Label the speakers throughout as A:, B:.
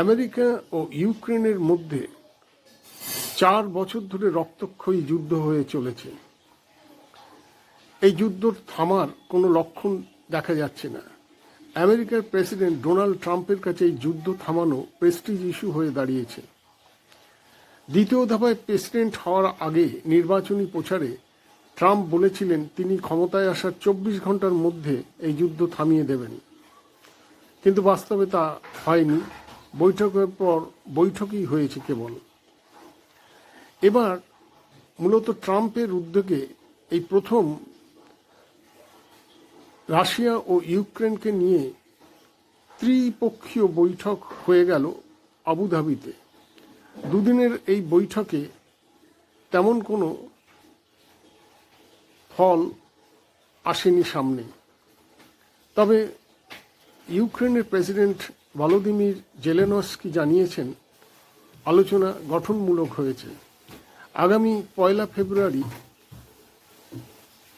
A: America ও ইউক্রেনের মধ্যে 4 বছর ধরে রক্তক্ষয়ী যুদ্ধ হয়ে চলেছে। এই যুদ্ধ থামার কোনো লক্ষণ দেখা যাচ্ছে না। আমেরিকার প্রেসিডেন্ট ডোনাল্ড ট্রাম্পের কাছে এই যুদ্ধ থামানো প্রেস্টিজ ইস্যু হয়ে দাঁড়িয়েছে। দ্বিতীয় দফায় প্রেসিডেন্ট হওয়ার আগে নির্বাচনী প্রচারে ট্রাম্প বলেছিলেন তিনি ক্ষমতায় আসার 24 ঘন্টার মধ্যে এই যুদ্ধ থামিয়ে দেবেন, কিন্তু বাস্তবে তা হয়নি। বৈঠকের পর বৈঠকই হয়েছে কেবল। এবার মূলত ট্রাম্পের উদ্যোগে এই প্রথম রাশিয়া ও ইউক্রেনকে নিয়ে ত্রিপক্ষীয় বৈঠক হয়ে গেল আবুধাবিতে। দুদিনের এই বৈঠকে তেমন কোনো ফল আসেনি সামনে। তবে ইউক্রেনের প্রেসিডেন্ট ভলোদিমির জেলেনস্কি জানিয়েছেন আলোচনা গঠনমূলক হয়েছে। আগামী 1 ফেব্রুয়ারি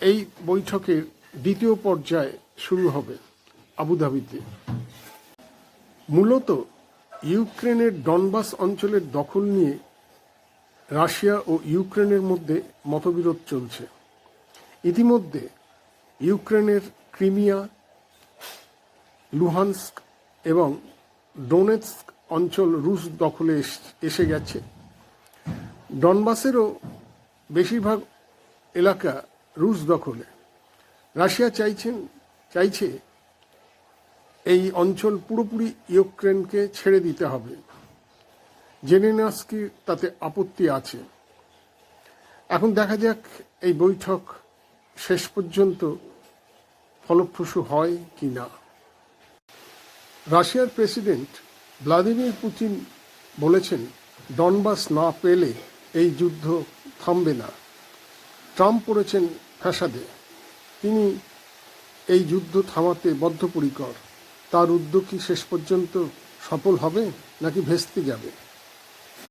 A: এই বৈঠকের দ্বিতীয় পর্যায় শুরু হবে আবুধাবিতে। মূলত ইউক্রেনের ডনবাস অঞ্চলের দখল নিয়ে রাশিয়া ও ইউক্রেনের মধ্যে মতবিরোধ চলছে। ইতিমধ্যে ইউক্রেনের ক্রিমিয়া, লুহানস্ক এবং ডোনেৎস্ক অঞ্চল রুশ দখলে এসে গেছে। ডনবাসেরও বেশিরভাগ এলাকা রুশ দখলে। রাশিয়া চাইছে এই অঞ্চল পুরোপুরি ইউক্রেনকে ছেড়ে দিতে হবে। জেলেনস্কির তাতে আপত্তি আছে। এখন দেখা যাক এই বৈঠক শেষ পর্যন্ত ফলপ্রসূ হয় কি না। রাশিয়ার প্রেসিডেন্ট ভ্লাদিমির পুতিন বলেছেন ডনবাস না পেলে এই যুদ্ধ থামবে না। ট্রাম্প পড়েছেন ফ্যাসাদে। তিনি এই যুদ্ধ থামাতে বদ্ধপরিকর। তার উদ্যোগ কি শেষ পর্যন্ত সফল হবে নাকি ভেস্তে যাবে?